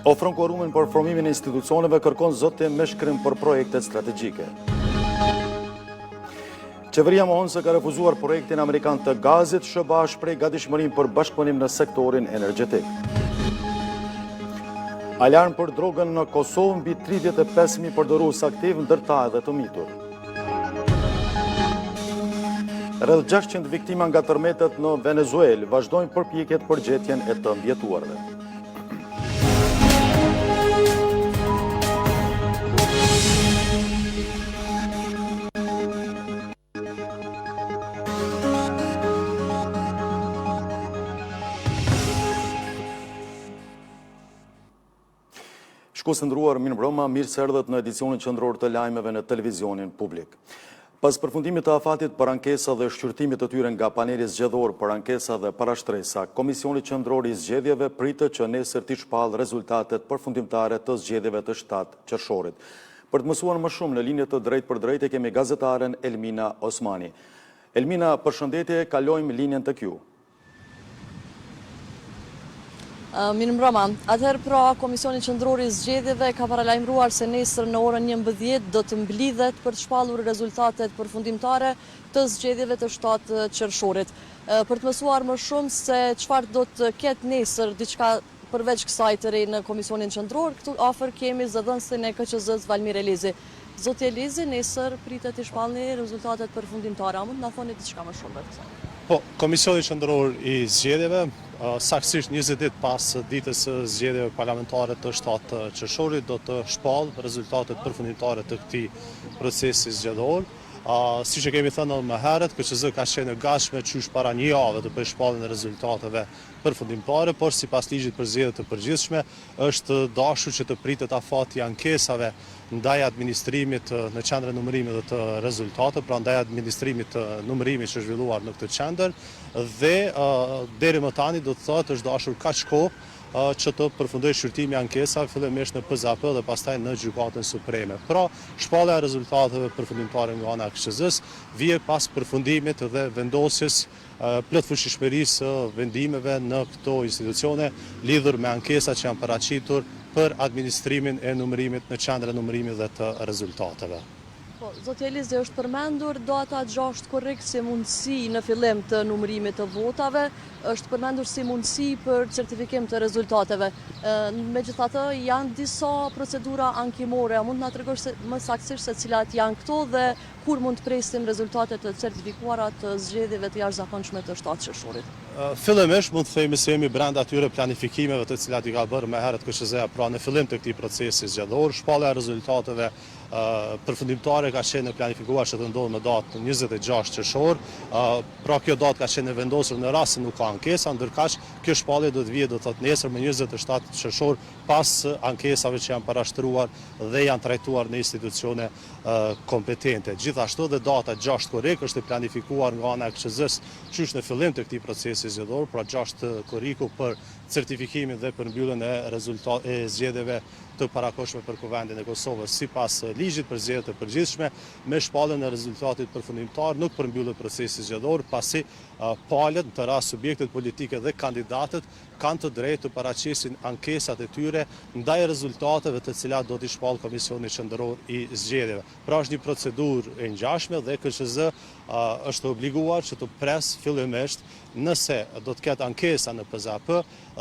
Ofron kuorumin për formimin e institucioneve, kërkon zotim me shkrim për projektet strategjike. Qeveria mohon se ka refuzuar projektin amerikan të gazit, SBA shpreh gatishmërinë për bashkëpunim në sektorin energjetik. Alarm për drogën në Kosovë, mbi 35.000 përdorues aktiv, ndërta edhe të mitur. Rreth 600 viktima nga tërmetet në Venezuelë vazhdojnë përpjekjet për gjetjen e të mbijetuarve. Shikues të nderuar, mirëmbrëma, mirë se erdhët në edicionin qendror të lajmeve në televizionin publik. Pas përfundimit të afatit për ankesa dhe shqyrtimit të tyre nga paneli zgjedhor për ankesa dhe parashtresa, Komisioni Qendror i Zgjedhjeve pritet që nesër të shpallë rezultatet përfundimtare të zgjedhjeve të 7 qershorit. Për të mësuar më shumë në linje të drejt për drejt kemi gazetaren Elmina Osmani. Elmina, përshëndetje, kalojmë linjen tek ju. Mirëmbrëma. Atëherë pra Komisioni Qendror i Zgjedhjeve ka paralajmëruar se nesër në orën 11 do të mblidhet për të shpallur rezultatet përfundimtare të zgjedhjeve të 7 qershorit. Për të mësuar më shumë se çfarë do të ketë nesër diçka përveç kësaj të re në Komisionin Qendror, këtu afër kemi zëdhënësin e KQZ-s Valmir Elizi. Zoti Elizi, nesër pritet të shpallni rezultatet përfundimtare. A mund na thoni diçka më shumë për këtë? Po, Komisioni Qendror i Zgjedhjeve saktësisht 20 ditë pas ditës së zgjedhjeve parlamentare të 7 qershorit do të shpallë rezultatet përfundimtare të këtij procesi zgjedhor. Siç e kemi thënë më herët, KQZ ka qenë e gatshme qysh para një jave të bëjë shpalljen e rezultateve përfundimtare, por sipas ligjit për zgjedhje të përgjithshme është dashur që të pritet afati i ankesave ndaj administrimit në qendrën e numërimit dhe të rezultateve, pra ndaj administrimit të numërimit që është zhvilluar në këtë qendër dhe deri më tani do të thotë është dashur kaq kohë që të përfundoj shqyrtimi ankesave fillimisht në PZAP dhe pastaj në Gjykatën Supreme. Pra, shpallja e rezultateve përfundimtare nga ana e KQZ-s vije pas përfundimit dhe vendosjes plotfuqishmërisë së vendimeve në këto institucione lidhur me ankesat që janë paraqitur për administrimin e numërimit në qendrën e numërimit dhe të rezultateve. Po, zoti Elizi, është përmendur data 6 korrekt si mundësi në fillim të numërimit të votave, është përmendur si mundësi për certifikim të rezultateve. Megjithatë, janë disa procedura ankimore, a mund na tregosh më saktësisht se cilat janë këto dhe kur mund të presim rezultatet të certifikuara të zgjedhjeve të jashtëzakonshme të 7 qershorit? Fillimisht mund të themi se jemi brenda atyre planifikimeve të cilat i ka bërë më herët KQZ-ja pra në fillim të këtij procesi zgjedhor, shpallja e rezultateve përfundimtare ka qenë planifikuar që të ndodhë në datë 26 qershor, pra kjo datë ka qenë vendosur në rast se nuk ka ankesa, ndërkaq kjo shpallje do të vijë do të thotë nesër me 27 qershor pas ankesave që janë parashtruar dhe janë trajtuar në institucione kompetente. Gjithashtu dhe data 6 korrik është e planifikuar nga ana e KQZ-s qysh në fillim të këtij procesi zgjedhor, pra 6 korriku për certifikimin dhe përmbylljen e zgjedhjeve të parakohshme për Kuvendin e Kosovës. Sipas ligjit për zgjedhjet e përgjithshme, me shpalljen e rezultatit përfundimtar nuk përmbyllet procesi zgjedhor, pasi palët, të rast subjektet politike dhe kandidatët kanë të drejtë të paraqesin ankesat e tyre ndaj rezultateve të cilat do t'i shpallë Komisioni Qendror i Zgjedhjeve. Pra është një procedurë e ngjashme dhe KQZ është obliguar që të pres fillimisht nëse do të ketë ankesa në PZAP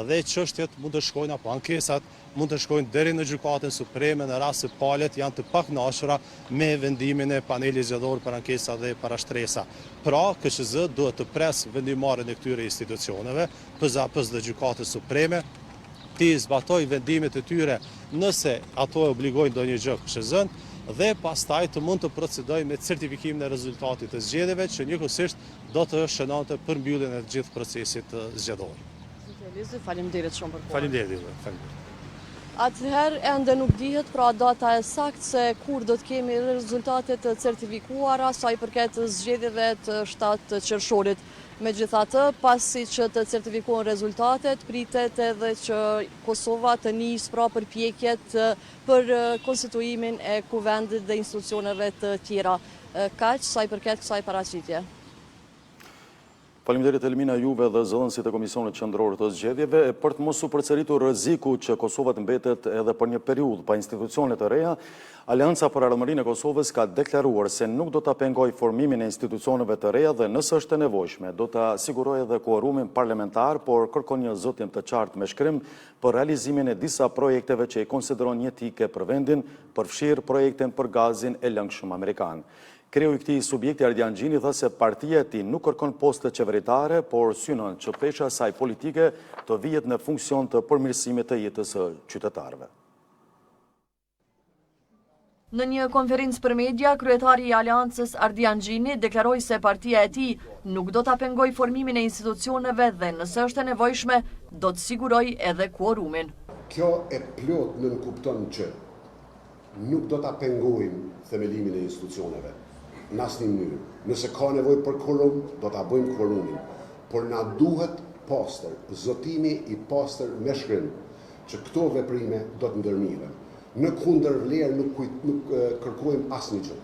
dhe çështjet mund të shkojnë apo ankesat mund të shkojnë deri në Gjykatën Supreme në rast se palët janë të pakënaqura me vendimin e panelit zgjedhor për ankesa dhe parashtresa. Pra, KQZ duhet të pres vendimarrjen e këtyre institucioneve, PZAP-s dhe Gjykatës Supreme, të zbatoj vendimet e tyre nëse ato e obligojnë ndonjë gjë KQZ-n dhe pastaj të mund të procedoj me certifikimin e rezultatit të zgjedhjeve që njëkohësisht do të shënonte përmbylljen e gjithë procesit zgjedhor. Zoti Elizi, faleminderit shumë për kohën. Faleminderit. Atëherë ende nuk dihet pra data e saktë se kur do të kemi rezultatet të certifikuara sa i përket zgjedhjeve të 7 qershorit. Megjithatë, pasi që të certifikohen rezultatet, pritet edhe që Kosova të nisë pra përpjekjet për konstituimin e kuvendit dhe institucioneve të tjera. Kaq sa i përket kësaj paraqitje. Faleminderit Elmina juve dhe zëdhënësit e Komisionit Qendror të Zgjedhjeve. Për të mos u përceritur rreziku që Kosova të mbetet edhe për një periudhë pa institucione të reja, Aleanca për Ardhmërinë e Kosovës ka deklaruar se nuk do ta pengojë formimin e institucioneve të reja dhe nëse është e nevojshme, do ta sigurojë edhe kuorumin parlamentar, por kërkon një zotjem të qartë me shkrim për realizimin e disa projekteve që i konsideron jetike për vendin, përfshirë projektin për gazin e lëngshëm amerikan. Kreu i këtij subjekti Ardian Gjini tha se partia e tij nuk kërkon poste qeveritare, por synon që pesha e saj politike të vihet në funksion të përmirësimit të jetës së qytetarëve. Në një konferencë për media, kryetari i Aleancës Ardian Gjini deklaroi se partia e tij nuk do ta pengojë formimin e institucioneve dhe nëse është e nevojshme, do të sigurojë edhe kuorumin. Kjo e plot nënkupton që nuk do ta pengojmë themelimin e institucioneve. Në asnjë mënyrë. Nëse ka nevojë për quorum, do ta bëjmë quorumin. Por na duhet pastër, zotimi i pastër me shkrim, që këto veprime do të ndërmiren. Në kundërvlerë nuk kërkojmë asnjë gjë.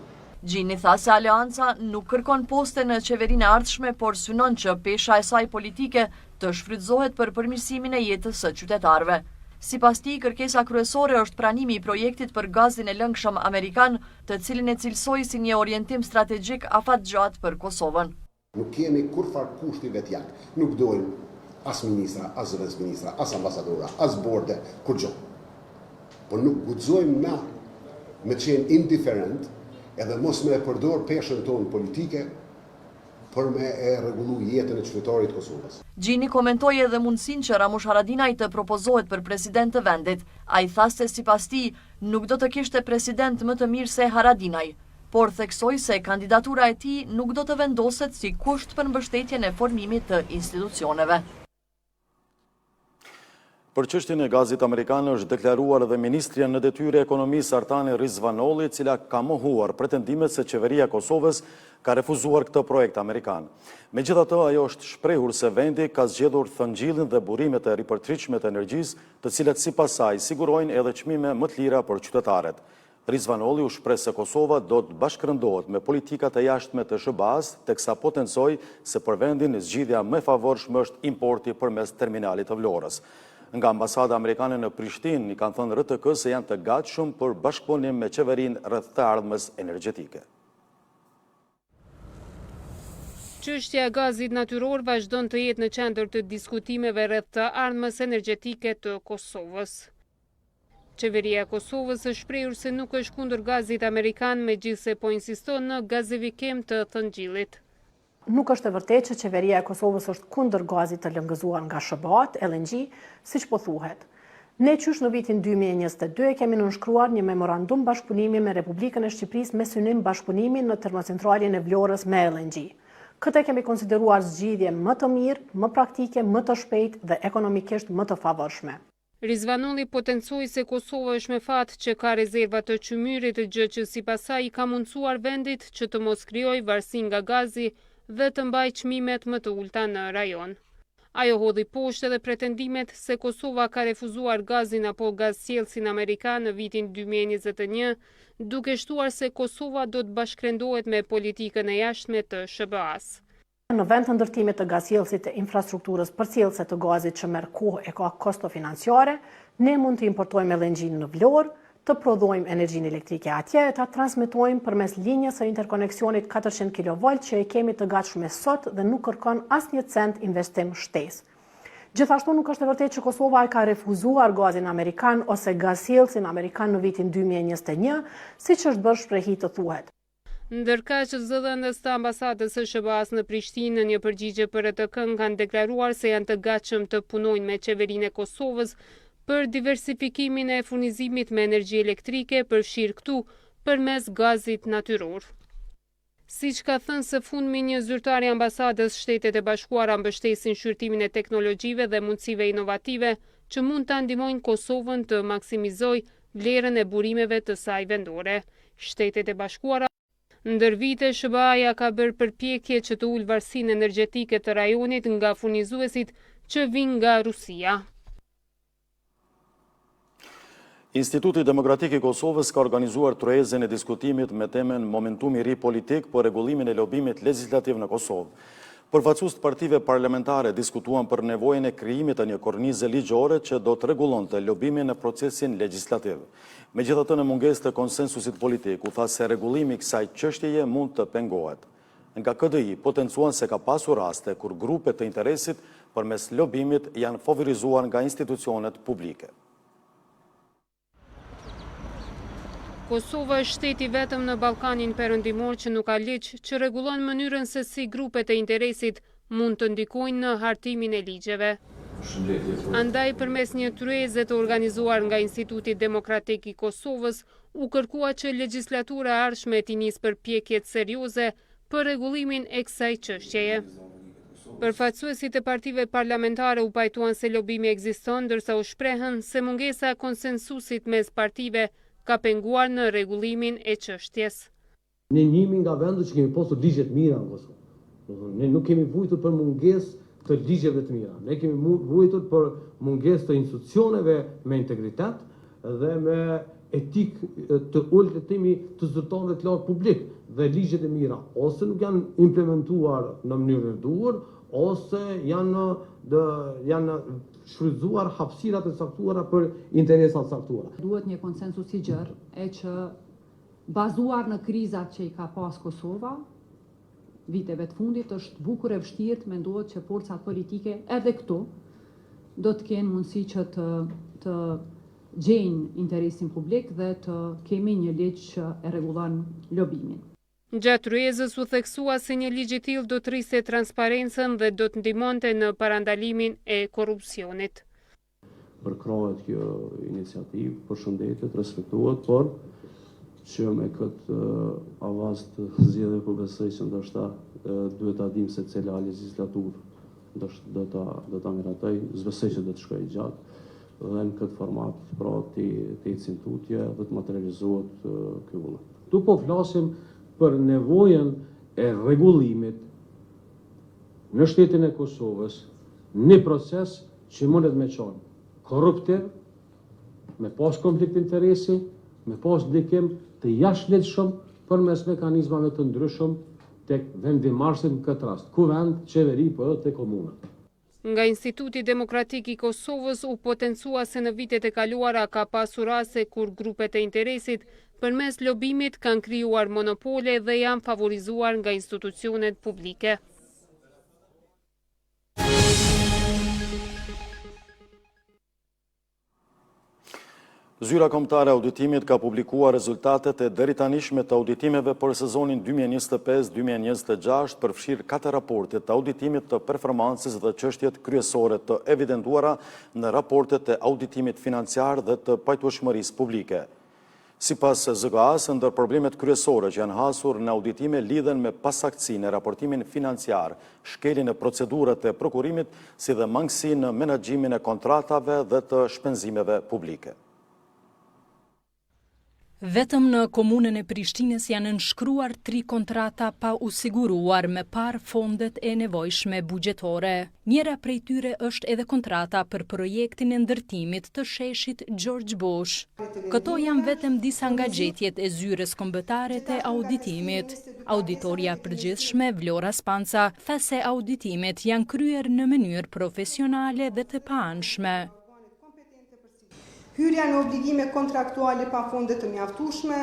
Gjini tha se Aleanca nuk kërkon poste në qeverinë e ardhshme, por synon që pesha e saj politike të shfrytëzohet për përmirësimin e jetës së qytetarëve. Sipas tij, kërkesa kryesore është pranimi i projektit për gazin e lëngshëm amerikan, të cilin e cilësoi si një orientim strategjik afatgjatë për Kosovën. Nuk kemi kurfar kushti vetjak. Nuk dojmë as ministra, as zëvendësministra, as ambasadora, as borde, kur gjë. Por nuk guxojmë na me qenë indiferent edhe mos me e përdor peshën tonë politike për me e rregullu jetën e qytetarit të Kosovës. Gjini komentoi edhe mundësinë që Ramush Haradinaj të propozohet për president të vendit. Ai tha se sipas tij nuk do të kishte president më të mirë se Haradinaj, por theksoi se kandidatura e tij nuk do të vendoset si kusht për mbështetjen e formimit të institucioneve. Për çështjen e gazit amerikan është deklaruar edhe ministria në detyrë e ekonomisë Artane Rizvanolli, e cila ka mohuar pretendimet se qeveria e Kosovës ka refuzuar këtë projekt amerikan. Megjithatë, ajo është shprehur se vendi ka zgjedhur thëngjillin dhe burimet e ripërtritshme të energjisë, të cilat sipas saj sigurojnë edhe çmime më të lira për qytetarët. Rizvanolli u shpreh se Kosova do të bashkërëndohet me politikat e jashtme të SBA-s, teksa potencoi se për vendin zgjidhja më e favorshme është importi përmes terminalit të Vlorës. Nga ambasada amerikane në Prishtinë i kanë thënë RTK se janë të gatshëm për bashkëpunim me qeverinë rreth të ardhmës energjetike. Çështja e gazit natyror vazhdon të jetë në qendër të diskutimeve rreth të ardhmës energjetike të Kosovës. Qeveria e Kosovës është shprehur se nuk është kundër gazit amerikan, megjithse po insiston në gazifikim të thëngjillit. Nuk është e vërtetë që qeveria e Kosovës është kundër gazit të lëngëzuar nga SBA-t, LNG, siç po thuhet. Ne qysh në vitin 2022 kemi nënshkruar një memorandum bashkëpunimi me Republikën e Shqipërisë me synim bashkëpunimin në termocentralin e Vlorës me LNG. Këtë kemi konsideruar zgjidhje më të mirë, më praktike, më të shpejtë dhe ekonomikisht më të favorshme. Rizvanolli potencoi se Kosova është me fat që ka rezerva të qymyrit, gjë që sipas saj ka mundsuar vendit që të mos krijojë varësi nga gazi dhe të mbaj çmimet më të ulta në rajon. Ajo hodhi poshtë edhe pretendimet se Kosova ka refuzuar gazin apo gazsjellsin amerikan në vitin 2021, duke shtuar se Kosova do të bashkërendohet me politikën e jashtme të SBA-s. Në vend të ndërtimit të gazsjellsit të infrastrukturës përcjellëse të gazit që merr kohë e ka kosto financiare, ne mund të importojmë LNG në Vlorë, të prodhojmë energjinë elektrike atje e ta transmetojmë përmes linjës së interkoneksionit 400 kV që e kemi të gatshme sot dhe nuk kërkon asnjë cent investim shtesë. Gjithashtu nuk është e vërtetë që Kosova e ka refuzuar gazin amerikan ose gazsjellsin amerikan në vitin 2021, siç është bërë shprehi të thuhet. Ndërkaq zëdhënës të ambasadës së SBA-s në Prishtinë në një përgjigje për RTK kanë deklaruar se janë të gatshëm të punojnë me qeverinë e Kosovës për diversifikimin e furnizimit me energji elektrike, përfshirë këtu përmes gazit natyror. Siç ka thënë së fundmi një zyrtar i ambasadës, Shtetet e Bashkuara mbështesin shqyrtimin e teknologjive dhe mundësive inovative që mund ta ndihmojnë Kosovën të maksimizojë vlerën e burimeve të saj vendore. Shtetet e Bashkuara ndër vite SBA-ja ka bërë përpjekje që të ulë varësinë energjetike të rajonit nga furnizuesit që vijnë nga Rusia. Instituti Demokratik i Kosovës ka organizuar truezën e diskutimit me temen Momentumi i ri politik për rregullimin e lobimit legislativ në Kosovë. Përfaqësues të partive parlamentare diskutuan për nevojën e krijimit të një kornize ligjore që do të rregullonte lobimin në procesin legjislativ. Megjithatë, në mungesë të konsensusit politik, u tha se rregullimi i kësaj çështjeje mund të pengohet. Nga KDI potencuan se ka pasur raste kur grupe të interesit përmes lobimit janë favorizuar nga institucionet publike. Kosova është shteti vetëm në Ballkanin Perëndimor që nuk ka ligj që rregullon mënyrën se si grupet e interesit mund të ndikojnë në hartimin e ligjeve. Andaj, përmes një tryeze të organizuar nga Instituti Demokratik i Kosovës, u kërkua që legjislatura e ardhshme të nisë përpjekjet serioze për rregullimin e kësaj çështjeje. Përfaqësuesit e partive parlamentare u pajtuan se lobimi ekziston, ndërsa u shprehën se mungesa e konsensusit mes partive ka penguar në rregullimin e çështjes. Ne njemi nga vendet që kemi postur ligje të mira në Kosovë. Ne nuk kemi vujtur për mungesë të ligjeve të mira. Ne kemi vujtur për mungesë të institucioneve me integritet dhe me etikë të ulët të zyrtarëve të lartë publik, dhe ligjet e mira ose nuk janë implementuar në mënyrën e duhur, ose janë shfrytzuar hapësirat e saktuara për interesa të saktuara. Duhet një konsensus i gjerë e që bazuar në krizat që i ka pas Kosova, viteve të fundit, është bukur e vështirë të mendohet që forcat politike edhe këtu do të kenë mundësi që të gjejnë interesin publik dhe të kemi një ligj që e rregullon lobimin. Gjatë tryezës u theksua se një ligj i tillë do të rriste transparencën dhe do të ndihmonte në parandalimin e korrupsionit. Përkrahet kjo iniciativë, përshëndetet, respektohet, por që me këtë avaz të zgjedhjeve po besoj që ndoshta duhet ta dim se cila legjislaturë do ta meratoj, s'besoj që do të shkojë gjatë, dhe në këtë format pra të ecin tutje dhe të materializohet ky vullnet. Tu po flasim për nevojën e rregullimit në shtetin e Kosovës, një proces që mundet me qenë korruptiv, me pas konflikt interesi, me pas ndikim të jashtëligjshëm përmes mekanizmave të ndryshëm tek vendimarrësit në këtë rast, kuvend, qeveri, po edhe tek komunat. Nga Instituti Demokratik i Kosovës u potencua se në vitet e kaluara ka pasur raste kur grupet e interesit përmes lobimit kanë krijuar monopole dhe janë favorizuar nga institucionet publike. Zyra kombëtare e auditimit ka publikuar rezultatet e deritanishme të auditimeve për sezonin 2025-2026, përfshirë 4 raportet të auditimit të performancës dhe çështjet kryesore të evidentuara në raportet e auditimit financiar dhe të pajtueshmërisë publike. Sipas ZKA-s, ndër problemet kryesore që janë hasur në auditime lidhen me pasaktësinë e raportimin financiar, shkeljen e procedurave të prokurimit, si dhe mangësinë në menaxhimin e kontratave dhe të shpenzimeve publike. Vetëm në komunën e Prishtinës janë nënshkruar 3 kontrata pa u siguruar me par fondet e nevojshme buxhetore. Njëra prej tyre është edhe kontrata për projektin e ndërtimit të sheshit George Bush. Këto janë vetëm disa nga gjetjet e zyrës kombëtare të auditimit. Auditorja përgjithshme Vlora Spanca tha se auditimet janë kryer në mënyrë profesionale dhe të paanshme. Hyrja në obligime kontraktuale pa fonde të mjaftueshme,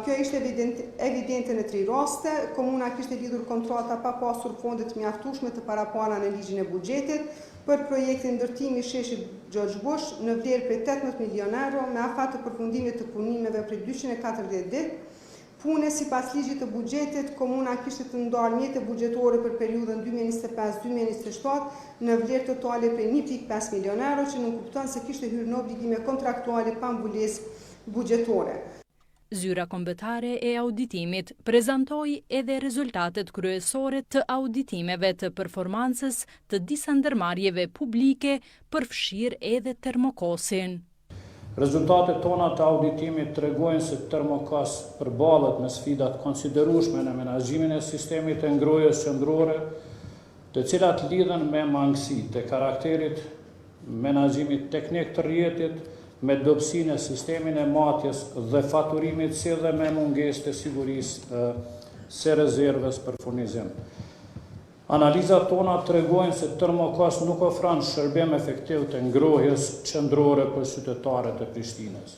kjo ishte evidente në 3 raste. Komuna kishte lidhur kontrata pa pasur fonde të mjaftueshme të parapara në ligjin e buxhetit për projektin ndërtimi sheshit George Bush në vlerë prej 18 milion euro me afat të përfundimit të punimeve prej 240 ditë. Pune sipas ligjit të buxhetit, komuna kishte të ndarë mjete buxhetore për periudhën 2025-2027 në vlerë totale prej 1.5 milion euro, që nuk kupton se kishte hyrë në obligime kontraktuale pa mbulesë buxhetore. Zyra kombëtare e auditimit prezantoi edhe rezultatet kryesore të auditimeve të performancës të disa ndërmarrjeve publike, përfshirë edhe Termokosin. Rezultatet tona të auditimit tregojnë se Termokos përballet me sfidat konsiderueshme në menaxhimin e sistemit të ngrohjes qendrore, të cilat lidhen me mangësitë e karakterit menaxhimit teknik të rrjetit, me dobësinë e sistemin e matjes dhe faturimit, si dhe me mungesë të sigurisë së rezervës për furnizim. Analizat tona tregojnë se Termokos nuk ofron shërbim efektiv të ngrohjes qendrore për qytetarët e Prishtinës.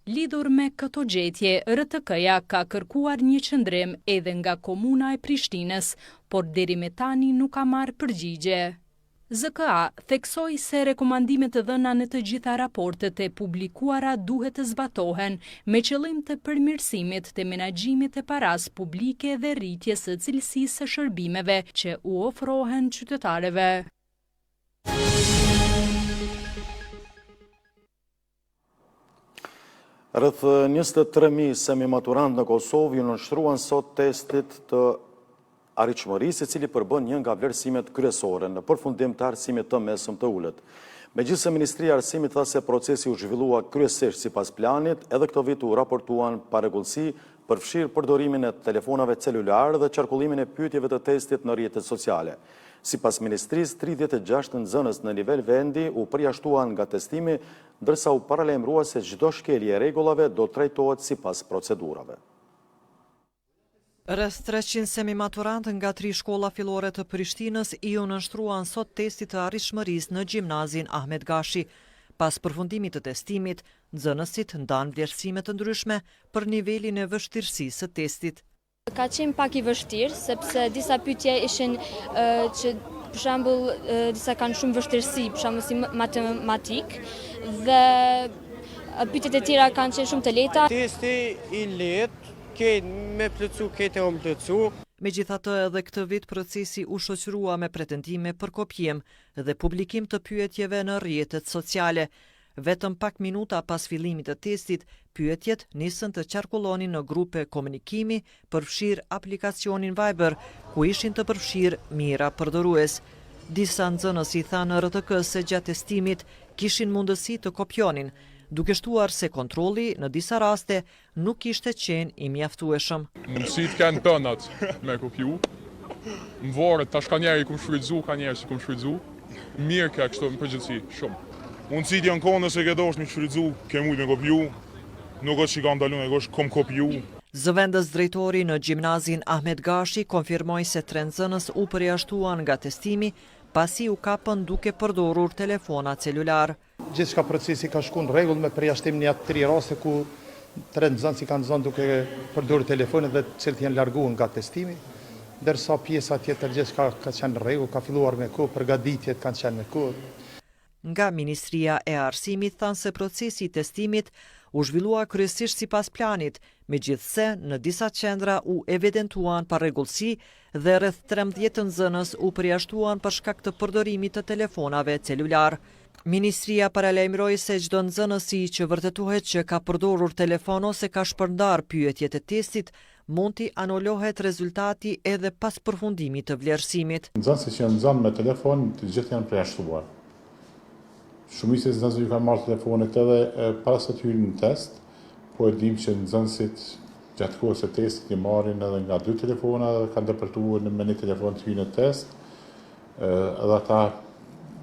Lidhur me këto gjetje, RTK-ja ka kërkuar një qëndrim edhe nga komuna e Prishtinës, por deri me tani nuk ka marrë përgjigje. ZKA theksoi se rekomandimet të dhëna në të gjitha raportet e publikuara duhet të zbatohen me qëllim të përmirësimit të menaxhimit të paras publike dhe rritjes së cilësisë së shërbimeve që u ofrohen qytetarëve. Rreth 23.000 semi-maturant në Kosovë ju nënshtruan sot testit të arritshmërisë, i cili përbën një nga vlerësimet kryesore në përfundim të arsimit të mesëm të ulët. Megjithëse Ministria e Arsimit tha se procesi u zhvillua kryesisht sipas planit, edhe këtë vit u raportuan parregullsi, përfshirë përdorimin e telefonave celular dhe qarkullimin e pyetjeve të testit në rrjetet sociale. Sipas Ministrisë, 36 nxënës në nivel vendi u përjashtuan nga testimi, ndërsa u paralajmërua se çdo shkelje e rregullave do trajtohet sipas procedurave. Rreth 300 semi-maturantë nga 3 shkolla fillore të Prishtinës i u nënshtruan sot testit të arritshmërisë në gjimnazin Ahmet Gashi. Pas përfundimit të testimit, nxënësit ndan vlerësime të ndryshme për nivelin e vështirësisë së testit. Ka qenë pak i vështirë, sepse disa pyetje ishin që për shembull disa kanë shumë vështirësi, për shembull si matematik, dhe pyetjet e tjera kanë qenë shumë të lehta. Testi i lehtë, me plëcu, kete o më plëcu. Megjithatë, edhe këtë vit procesi u shoqërua me pretendime për kopjem dhe publikim të pyetjeve në rrjetet sociale. Vetëm pak minuta pas fillimit të testit, pyetjet nisën të qarkullonin në grupe komunikimi, përfshirë aplikacionin Viber, ku ishin të përfshirë mijëra përdorues. Disa nxënës i thanë RTK se gjatë testimit kishin mundësi të kopjonin, duke shtuar se kontrolli në disa raste nuk ishte qenë i mjaftueshëm. Mundësit kanë tënat me kopju, më varet, tash ka njerë i kum shfrytzu, ka njerë si kum shfrytzu, mirë ka kështu në përgjithësi, shumë. Mundësit janë konë nëse ke dosh me shfrytzu, ke mujt me kopju, nuk është që ka ndalun e gosh kom kopju. Zëvendës drejtori në gjimnazin Ahmet Gashi konfirmoi se 3 nxënës u përjashtuan nga testimi, pasi u kapën duke përdorur telefona celular. Gjithçka procesi ka shkuar në rregull me përjashtim në ato 3 raste ku 3 nxënës kanë zënë duke përdorur telefonin dhe të cilët janë larguar nga testimi, ndërsa pjesa tjetër gjithçka ka qenë në rregull, ka filluar me kohë, përgatitjet kanë qenë me kohë. Nga Ministria e Arsimit thanë se procesi i testimit u zhvillua kryesisht sipas planit, megjithse në disa qendra u evidentuan parregullsi dhe rreth 13 nxënës u përjashtuan për shkak të përdorimit të telefonave celular. Ministria paralajmëroi se çdo nxënësi që vërtetuhet që ka përdorur telefon ose ka shpërndar pyetjet e testit, mund t'i anulohet rezultati edhe pas përfundimit të vlerësimit. Nxënësit që nxënë me telefon, të gjithë janë përjashtuar. Shumica e nxënësve ju kanë marrë telefonet edhe pas të hyrë në test, po e dim që nxënësit gjatë kohës së testit i marrin edhe nga 2 telefona dhe kanë ndërprtuar me një telefon të hyrë në test. Edhe ata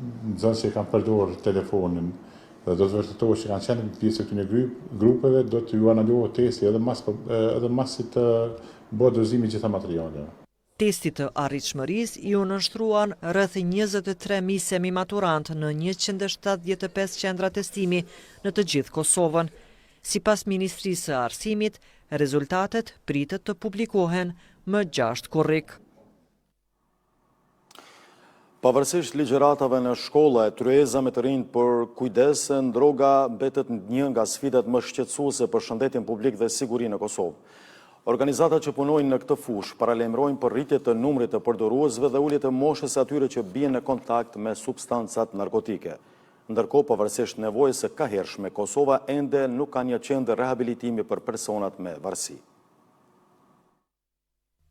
nxënës që kanë përdorur telefonin dhe do të vërtetohet që kanë qenë pjesë të këtyre grupeve, do të ju analohet testi edhe mas të bëhet dozimi gjitha materialeve. Testit të arritshmërisë i u nënshtruan rreth 23.000 semi-maturantë në 175 qendra testimi në të gjithë Kosovën. Sipas Ministrisë së Arsimit, rezultatet pritet të publikohen më 6 korrik. Pavarësisht ligjëratave në shkolla e tryeza me të rinj për kujdesen, droga mbetet një nga sfidat më shqetësuese për shëndetin publik dhe sigurinë në Kosovë. Organizatat që punojnë në këtë fushë paralajmërojnë për rritje të numrit të përdoruesve dhe ulje të moshës atyre që bien në kontakt me substancat narkotike. Ndërkohë, pavarësisht nevojës së kahershme, Kosova ende nuk ka një qendër rehabilitimi për personat me varësi.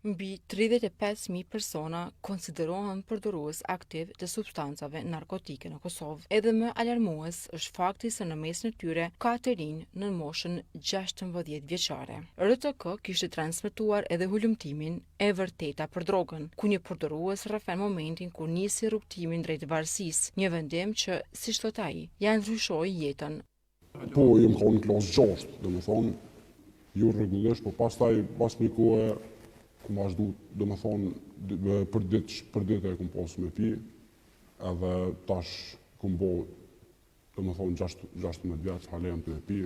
Mbi 35.000 persona konsiderohen përdorues aktiv të substancave narkotike në Kosovë. Edhe më alarmues është fakti se në mesin e tyre ka të rinj në moshën 16 vjeçare. RTK kishte transmetuar edhe hulumtimin e vërteta për drogën, ku një përdorues rrëfen momentin kur nisi rrugtimin drejt varësisë, një vendim që, siç thot ai, ja ndryshoi jetën. Po, jem ka në klasë 6, domethënë, jo rregullisht, po pastaj pas një kohë Më vazhdu, do me thonë, për ditë e kom pasu me pi, edhe tash kom bo, do me thonë, 16 vjetë, halem të me pi.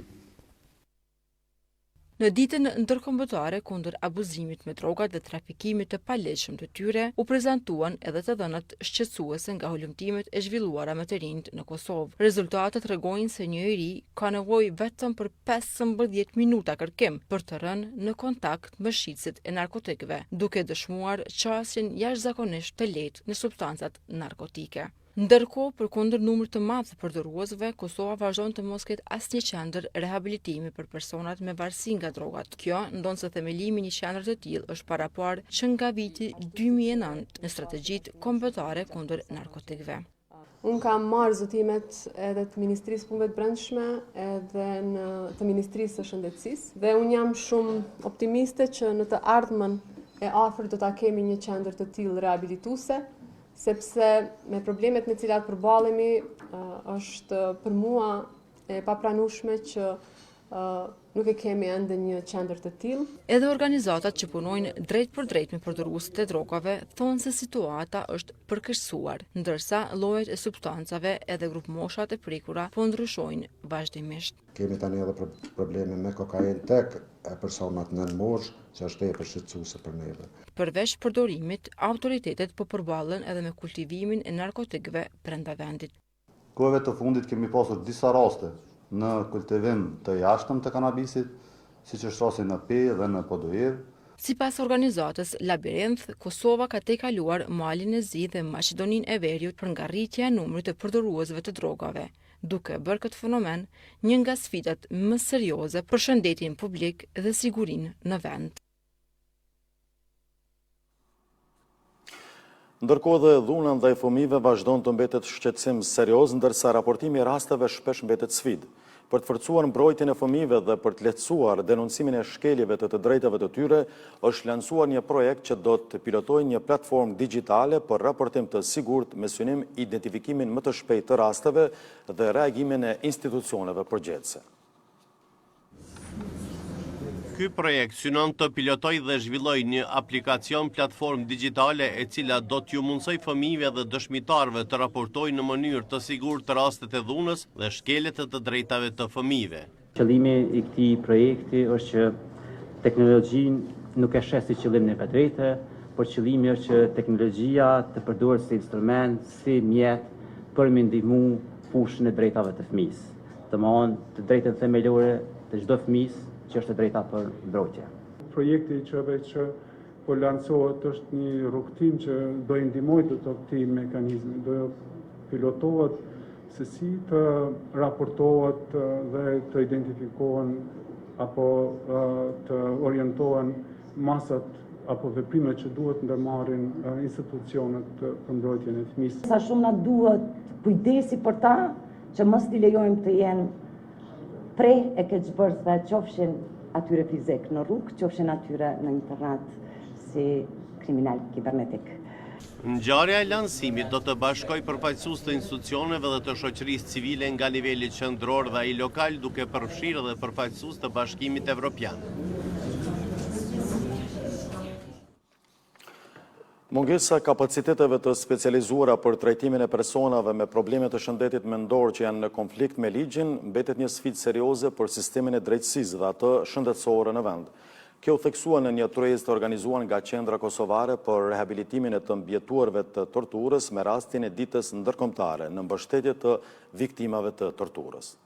Në ditën ndërkombëtare kundër abuzimit me drogat dhe trafikimit të palegjshëm të tyre, u prezantuan edhe të dhënat shqetësuese nga hulumtimet e zhvilluara më të rinjt në Kosovë. Rezultatet tregojnë se një i ri ka nevojë vetëm për 15 minuta kërkim për të rënë në kontakt me shitësit e narkotikëve, duke dëshmuar qasjen jashtëzakonisht të lehtë në substancat narkotike. Ndërkohë, përkundër numrit të madh të përdoruesve, Kosova vazhdon të mos ketë asnjë qendër rehabilitimi për personat me varësi nga drogat. Kjo ndon se themelimi i një qendre të tillë është paraparë që nga viti 2009 në strategjitë kombëtare kundër narkotikëve. Unë kam marrë zotimet edhe të Ministrisë Punëve të Brendshme edhe të Ministrisë së Shëndetësisë dhe unë jam shumë optimiste që në të ardhmen e afërt do ta kemi një qendër të tillë rehabilituese, sepse me problemet me cilat përballemi është për mua e papranueshme që nuk e kemi ende një qendër të tillë. Edhe organizatat që punojnë drejt për drejt me përdoruesit e drogave thonë se situata është përkeqësuar, ndërsa llojet e substancave edhe grupmoshat e prekura po ndryshojnë vazhdimisht. Kemi tani edhe probleme me kokainë tek personat nën moshë, që është tepër shqetësuese për neve. Përveç përdorimit, autoritetet po përballen edhe me kultivimin e narkotikëve brenda vendit. Kohëve të fundit kemi pasur disa raste në kultivim të jashtëm të kanabisit, siç është rasti në Pe dhe në Podoir. Sipas organizatës Labirinth, Kosova ka tejkaluar Malin e Zi dhe Maqedoninë e Veriut për ngarritje e numrit të përdoruesve të drogave, duke bërë këtë fenomen një nga sfidat më serioze për shëndetin publik dhe sigurinë në vend. Ndërkohë dhe dhuna ndaj fëmijëve vazhdon të mbetet shqetësim serioz, ndërsa raportimi i rasteve shpesh mbetet sfidë. Për të forcuar mbrojtjen e fëmijëve dhe për të lehtësuar denoncimin e shkeljeve të drejtave të tyre, është lancuar një projekt që do të pilotojë një platformë digjitale për raportim të sigurt me synim identifikimin më të shpejtë të rasteve dhe reagimin e institucioneve përgjegjëse. Ky projekt synon të pilotoj dhe zhvilloj një aplikacion platformë digjitale e cila do t'ju mundsoj fëmijëve dhe dëshmitarëve të raportojnë në mënyrë të sigurt të rastet e dhunës dhe shkeljet të drejtave të fëmijëve. Qëllimi i këtij projekti është që teknologjinë nuk e shes si qëllim në vetvete, por qëllimi është që teknologjia të përdoret si instrument, si mjet për me ndihmu fushën e drejtave të fëmijës. Domthonë, të drejtat themelore të çdo fëmijë që është e drejta për mbrojtje. Projekti që po lancohet është një rrugtim që do i ndihmojë të këtij mekanizmi, do pilotohet se si të raportohet dhe të identifikohen apo të orientohen masat apo veprimet që duhet ndërmarrin institucionet për mbrojtjen e fëmijës. Sa shumë na duhet kujdesi për ta që mos t'i lejojmë të jenë prej e keqbërësve, qofshin atyre fizik në rrugë, qofshin atyre në internet si kriminal kibernetik. Ngjarja e lansimit do të bashkojë përfaqësues të institucioneve dhe të shoqërisë civile nga niveli qendror dhe ai lokal, duke përfshirë edhe përfaqësues të Bashkimit Evropian. Mungesa kapaciteteve të specializuara për trajtimin e personave me probleme të shëndetit mendor që janë në konflikt me ligjin mbetet një sfidë serioze për sistemin e drejtësisë dhe atë shëndetësore në vend. Kjo u theksua në një tërheqje të organizuar nga Qendra Kosovare për rehabilitimin e të mbijetuarve të torturës me rastin e ditës ndërkombëtare në mbështetje të viktimave të torturës.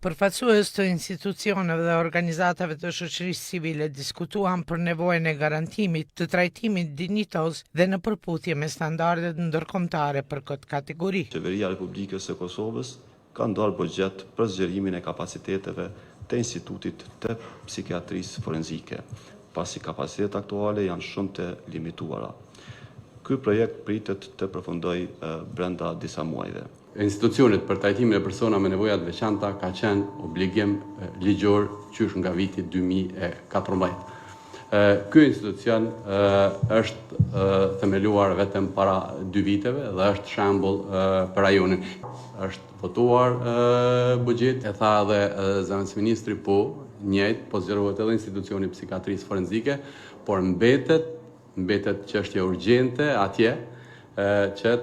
Përfaqësues të institucioneve dhe organizatave të shoqërisë civile diskutuan për nevojën e garantimit të trajtimit dinjitoz dhe në përputhje me standardet ndërkombëtare për këtë kategori. Qeveria e Republikës së Kosovës ka ndarë buxhet për zgjerimin e kapaciteteve të Institutit të Psikiatrisë Forenzike, pasi kapacitetet aktuale janë shumë të limituara. Ky projekt pritet të përfundojë brenda disa muajve. Institucionet për trajtimin e persona me nevoja të veçanta ka qenë obligim ligjor qysh nga viti 2014. Ky institucion është themeluar vetëm para 2 viteve dhe është shembull për rajonin. Është votuar buxhet, e tha edhe zëvendësministri po, njëjtë, po zgjerohet edhe institucioni psikiatrisë forenzike, por mbetet çështje urgjente atje që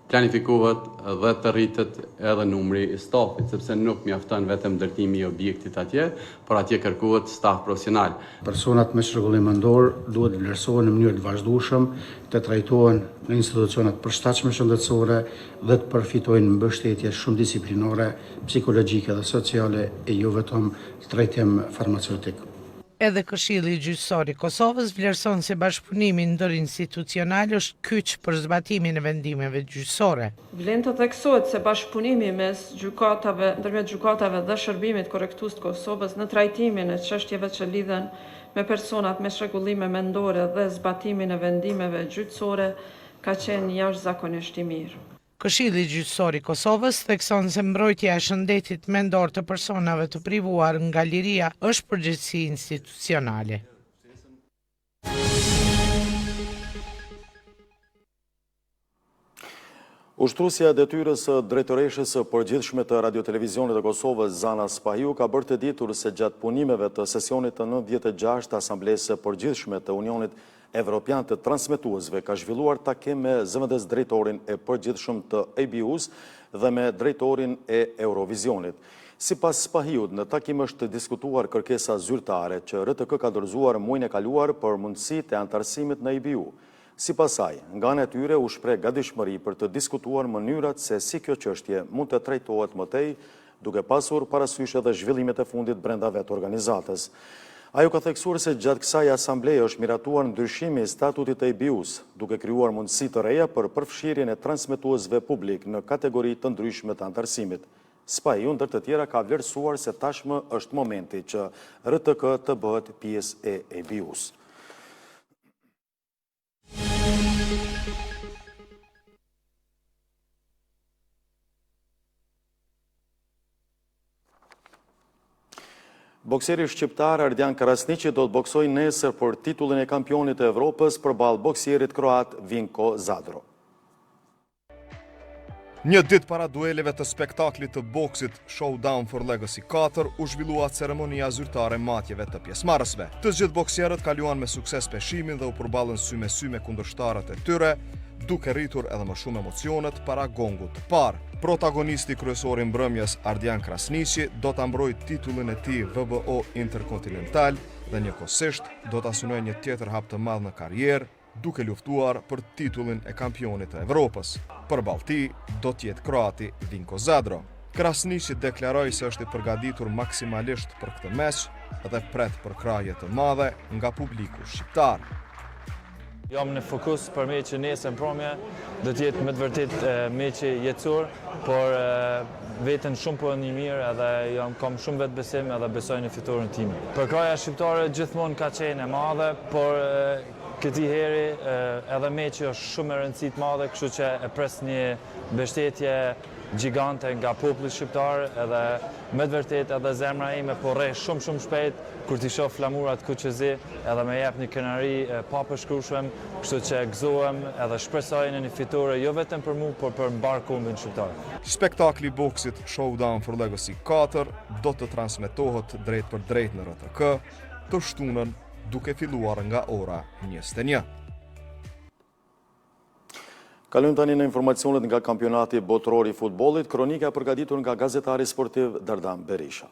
planifikohet dhe të rritet edhe numri i stafit, sepse nuk mjafton vetëm ndërtimi i objektit atje, por atje kërkohet staf profesional. Personat me çrregullim mendor duhet të vlerësohen në mënyrë të vazhdueshëm, të trajtohen në institucionet përshtatshme shëndetësore dhe të përfitojnë mbështetje shumë disiplinore, psikologjike dhe sociale e jo vetëm trajtim farmaceutik. Edhe Këshilli Gjyqësor i Kosovës vlerëson se bashkëpunimi ndërinstitucional është kyç për zbatimin e vendimeve gjyqësore. Vlen të theksohet se bashkëpunimi ndërmjet gjykatave dhe shërbimit korrektues të Kosovës në trajtimin e çështjeve që lidhen me personat me çrregullime mendore dhe zbatimin e vendimeve gjyqësore ka qenë jashtëzakonisht i mirë. Këshilli Gjyqësor i Kosovës thekson se mbrojtja e shëndetit mendor të personave të privuar nga liria është përgjegjësi institucionale. Ushtrusja e detyrës së drejtoreshës së përgjithshme të Radiotelevizionit të Kosovës, Zana Spahiu, ka bërë të ditur se gjatë punimeve të sesionit të 96 të Asamblesë së Përgjithshme të Unionit Evropian të transmetuesve ka zhvilluar takim me zëvendës drejtorin e përgjithshëm të ABU-s dhe me drejtorin e Eurovisionit. Sipas Spahiut, në takim është diskutuar kërkesa zyrtare që RTK ka dorëzuar muajin e kaluar për mundësitë e antarësimit në ABU. Sipas saj, nga ana e tyre u shpreh gatishmëri për të diskutuar mënyrat se si kjo çështje mund të trajtohet më tej, duke pasur parasysh edhe zhvillimet e fundit brenda vetë organizatës. Ajo ka theksuar se gjatë kësaj asambleje është miratuar ndryshimi i statutit të ABU-s, duke krijuar mundësi të reja për përfshirjen e transmetuesve publik në kategori të ndryshme të antarësimit. Spahiu, ndër të tjera, ka vlerësuar se tashmë është momenti që RTK të bëhet pjesë e ABU-s. Bokseri shqiptar Ardian Krasniqi do të boksojë nesër për titullin e kampionit të Evropës përballë boksierit kroat Vinko Zadro. Një ditë para dueleve të spektaklit të boksit Showdown for Legacy 4 u zhvillua ceremonia zyrtare matjeve të pjesëmarrësve. Të gjithë boksierët kaluan me sukses peshimin dhe u përballën sy me kundërshtarët e tyre, duke rritur edhe më shumë emocionet para gongut të parë. Protagonisti kryesor i mbrëmjes Ardian Krasniqi do ta mbrojë titullin e tij VBO Interkontinental dhe njëkohësisht do ta synojë një tjetër hap të madh në karrierë, duke luftuar për titullin e kampionit të Evropës. Përballë tij do të jetë kroati Vinko Zadro. Krasniqi deklaroi se është i përgatitur maksimalisht për këtë meç dhe pret për krahje të mëdha nga publiku shqiptar. Jam në fokus për meqin nesër mbrëmje, do të jetë me të vërtet meqi jetësor, por veten shumë po një mirë edhe kam shumë vetë besim edhe besoj në fitoren time. Për kraja shqiptare gjithmonë ka qenë e madhe, por këti heri edhe meqi është shumë e rëndësit madhe, kështu që e pres një mbështetje gjigante nga populli shqiptar edhe me të vërtet edhe zemra ime po rrej shumë shpejt kur t'i shoh flamurat kuqezi edhe me jep një kënaqëri pa përshkrueshëm, kështu që gëzohem edhe shpresoj në një fitore jo vetëm për mua, por për mbar kombin shqiptar. Spektakli i boksit Showdown for Legacy 4 do të transmetohet drejt për drejt në RTK të shtunën duke filluar nga ora 21. Kalojmë tani në informacionet nga kampionati botëror i futbollit, kronika e përgatitur nga gazetari sportiv Dardan Berisha.